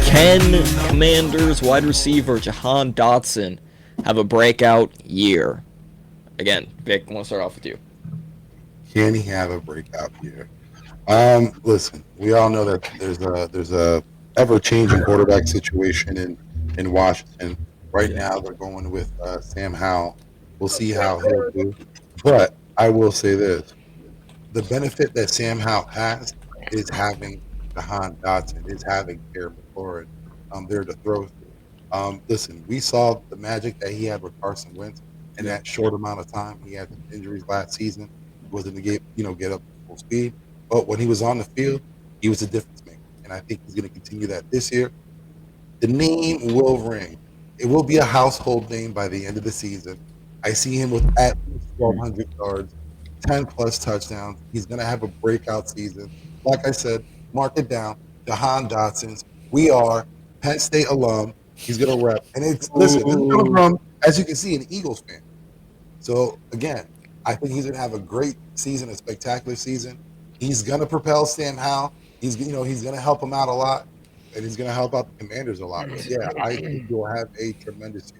Can Commanders wide receiver Jahan Dotson have a breakout year? Again, Vic, I want to start off with you. Can he have a breakout year? Listen, we all know that there's a ever changing quarterback situation in Washington. Right now, they're going with Sam Howell. We'll see how he'll do. But I will say this: the benefit that Sam Howell has is having Jahan Dotson, is having Terry McLaurin there to throw to. Listen, we saw the magic that he had with Carson Wentz in that short amount of time. He had some injuries last season. He wasn't to get up to full speed. But when he was on the field, he was a difference maker. And I think he's going to continue that this year. The name will ring. It will be a household name by the end of the season. I see him with at least 1,200 yards, 10 plus touchdowns. He's going to have a breakout season. Like I said, mark it down. Jahan Dotson's. We are Penn State alum. He's going to rep. And listen, this is coming from, as you can see, an Eagles fan. So, again, I think he's going to have a great season, a spectacular season. He's going to propel Sam Howell. He's going to help him out a lot, and he's going to help out the Commanders a lot. But yeah, I think he'll have a tremendous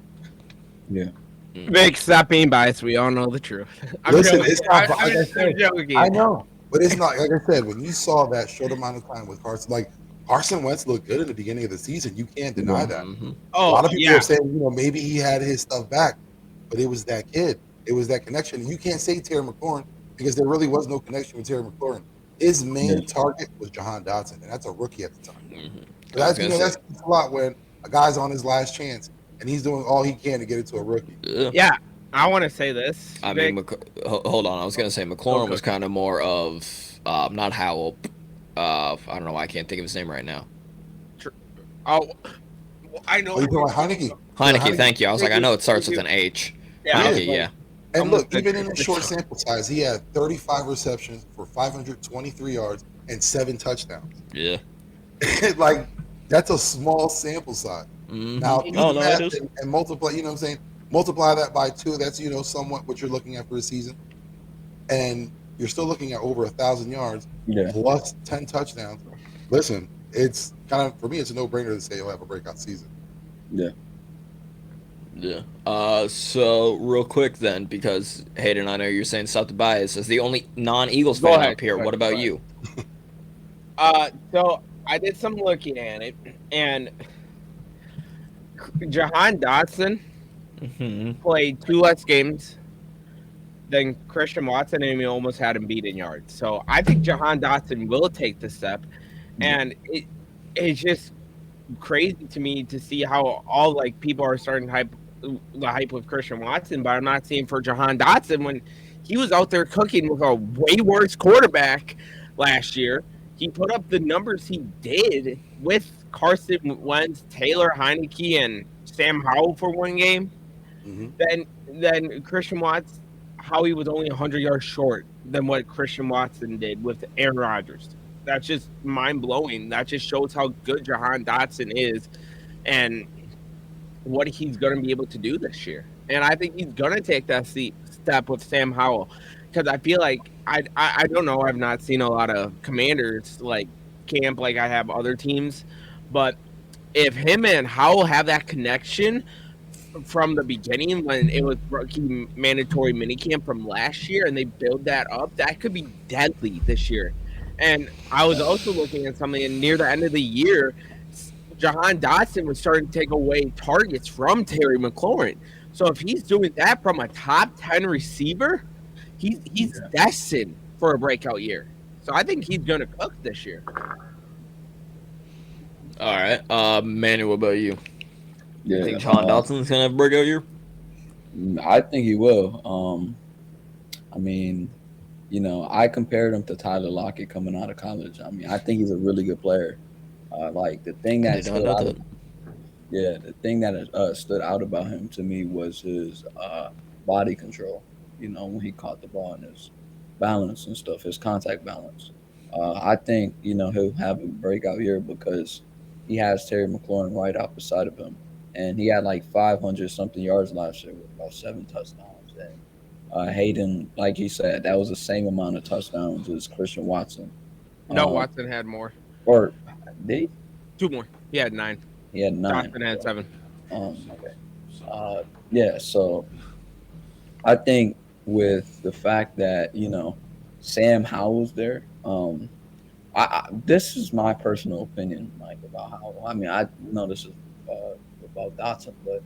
year. Yeah. Vic, stop being biased. We all know the truth. Listen, it's not. Like I said, I know, but it's not. Like I said, when you saw that short amount of time with Carson, like Carson Wentz looked good at the beginning of the season. You can't deny that. Mm-hmm. A lot of people are saying, maybe he had his stuff back, but it was that kid. It was that connection. And you can't say Terry McLaurin because there really was no connection with Terry McLaurin. His main target was Jahan Dotson, and that's a rookie at the time. Mm-hmm. So that's a lot when a guy's on his last chance and he's doing all he can to get it to a rookie. Yeah, I want to say this. I mean, hold on. I was going to say McLaurin was kind of more of not Howell. I don't know why I can't think of his name right now. Oh, I know. Oh, you're talking about Heineke, thank you. I was like, I know it starts with an H. Yeah. Heineke, yeah. And look, even in a short sample size, he had 35 receptions for 523 yards and 7 touchdowns. Yeah. Like, that's a small sample size. Mm-hmm. Now, and multiply, you know what I'm saying? Multiply that by 2, that's, somewhat what you're looking at for a season. And you're still looking at over 1,000 yards plus 10 touchdowns. Listen, it's kind of, for me, it's a no-brainer to say he'll have a breakout season. Yeah. Yeah. So real quick then, because Hayden, I know you're saying stop the bias. As the only non-Eagles fan up here, what about you? So I did some looking at it, and Jahan Dotson played 2 less games than Christian Watson, and we almost had him beat in yards. So I think Jahan Dotson will take the step, and it's just crazy to me to see how all people are starting the hype with Christian Watson, but I'm not seeing for Jahan Dotson when he was out there cooking with a way worse quarterback last year. He put up the numbers he did with Carson Wentz, Taylor Heineke, and Sam Howell for one game. Mm-hmm. Then Christian Watson, how he was only 100 yards short than what Christian Watson did with Aaron Rodgers. That's just mind-blowing. That just shows how good Jahan Dotson is and what he's going to be able to do this year. And I think he's going to take that step with Sam Howell because I feel like, I don't know, I've not seen a lot of Commanders camp like I have other teams, but if him and Howell have that connection from the beginning when it was rookie mandatory minicamp from last year and they build that up, that could be deadly this year. And I was also looking at something, and near the end of the year, Jahan Dotson was starting to take away targets from Terry McLaurin. So if he's doing that from a top 10 receiver, he's destined for a breakout year. So I think he's going to cook this year. All right. Manny, what about you? Yeah, you think Jahan Dotson's going to have a breakout year? I think he will. I mean, I compared him to Tyler Lockett coming out of college. I mean, I think he's a really good player. The thing that stood out about him to me was his body control. When he caught the ball and his balance and stuff, his contact balance. I think he'll have a breakout year because he has Terry McLaurin right out beside of him, and he had 500 something yards last year with about 7 touchdowns. And Hayden, like he said, that was the same amount of touchdowns as Christian Watson. No, Watson had more. Or did he? 2 more. He had 9. He had 9. Dotson had 7. Okay. Yeah. So I think with the fact that Sam Howell's there, this is my personal opinion, Mike, about Howell. I mean, I know this is about Dotson, but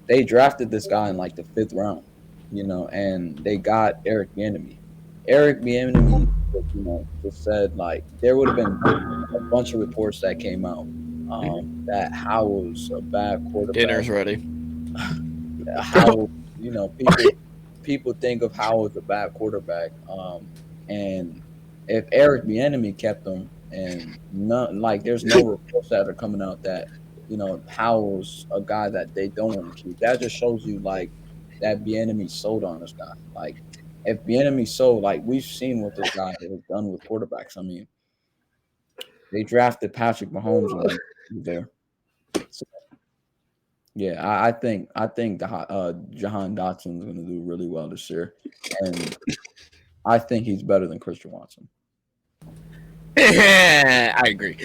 they drafted this guy in like the 5th round, and they got Eric Bieniemy. Eric Bieniemy, just said like there would have been a bunch of reports that came out that Howell's a bad quarterback. Dinner's ready. Howell, people think of Howell as a bad quarterback, and if Eric Bieniemy kept him, and there's no reports that are coming out that Howell's a guy that they don't want to keep. That just shows you like that Bieniemy sold on this guy. Like if Bieniemy sold, like we've seen what this guy has done with quarterbacks. I mean, they drafted Patrick Mahomes when he was there. So, yeah, I think Jahan Dotson is going to do really well this year, and I think he's better than Christian Watson. I agree.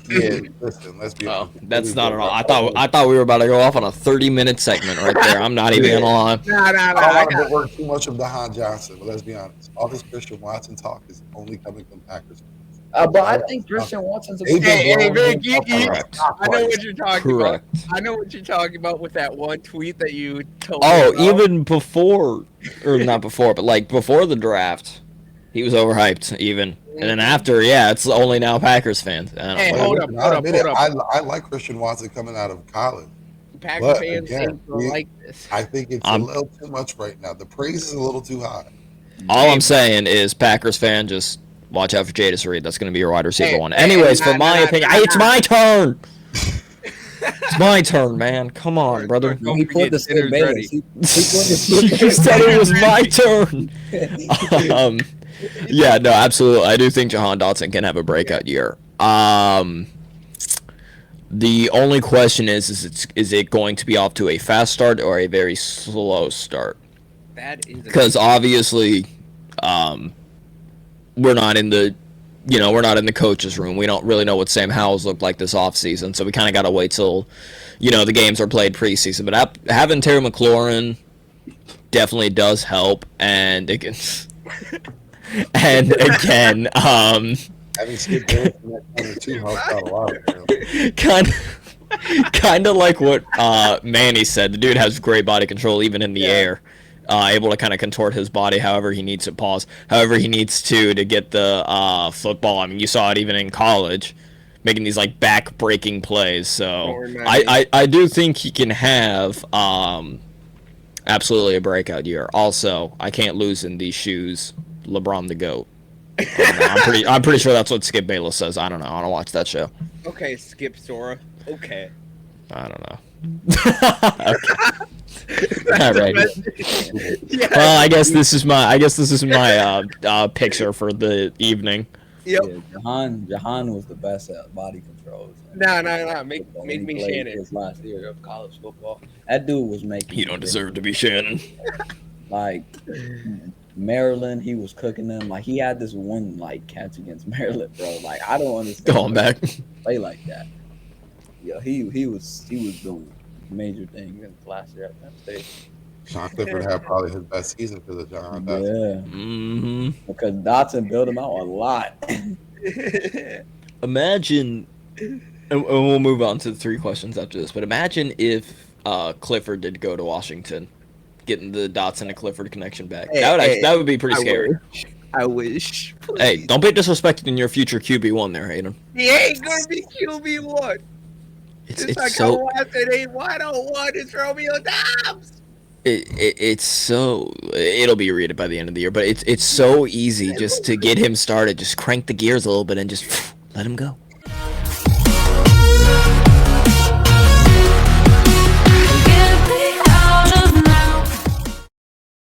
Yeah, listen, let's be honest. That's not at all. I thought we were about to go off on a 30-minute segment right there. I'm not even gonna lie. I don't want to work too much of Jahan Johnson, but let's be honest. All this Christian Watson talk is only coming from Packers. But I think Christian Watson's a Hey, Vic, I know what you're talking Correct. about. I know what you're talking about with that one tweet that you told Oh, me about. even before, or not before, but like before the draft, he was overhyped even. And then after, yeah, it's only now Packers fans. Hey, hold up. I like Christian Watson coming out of college. Packers fans ain't gonna like this. I think it's a little too much right now. The praise is a little too high. All I'm saying is Packers fan, just watch out for Jadis Reed. That's going to be your wide receiver one. Anyways, for my opinion, it's my turn. It's my turn, man. Come on, brother. He put the Skip Bayless. You said it was my turn. Yeah, no, absolutely. I do think Jahan Dotson can have a breakout year. The only question is it going to be off to a fast start or a very slow start? That is because obviously, we're not in the coach's room. We don't really know what Sam Howell's looked like this offseason, so we kind of got to wait till, the games are played preseason. But having Terry McLaurin definitely does help, and again, having Skip Bayless in that corner too helps out a lot. Kind of like what Manny said. The dude has great body control even in the air. Able to kind of contort his body however he needs to pause, however he needs to get the football. I mean, you saw it even in college, making these like back-breaking plays. So I do think he can have absolutely a breakout year. Also, I can't lose in these shoes. LeBron the GOAT. I'm pretty sure that's what Skip Bayless says. I don't know. I don't watch that show. Okay, Skip Sora. Okay. I don't know. All right. Well, I guess this is my picture for the evening. Yep. Yeah, Jahan was the best at body control. No. Make me Shannon. His last year of college football. That dude was making. You don't deserve to be Shannon. Like Maryland, he was cooking them. Like he had this one catch against Maryland, bro. Like I don't understand. Going back. Play like that. Yeah, he was doing major things in last year at Penn State. Sean Clifford had probably his best season for the Jahan Dotson. Yeah. Mm-hmm. Because Dotson built him out a lot. Imagine, and we'll move on to the 3 questions after this, but imagine if Clifford did go to Washington, getting the Dotson and Clifford connection back. That would be pretty scary. I wish. Please. Hey, don't be disrespecting your future QB1 there, Hayden. He ain't going to be QB1. It's like so. Watson ain't 101. It's Romeo Dobbs. It'll be Reed by the end of the year, but it's so easy just to get him started. Just crank the gears a little bit and just let him go.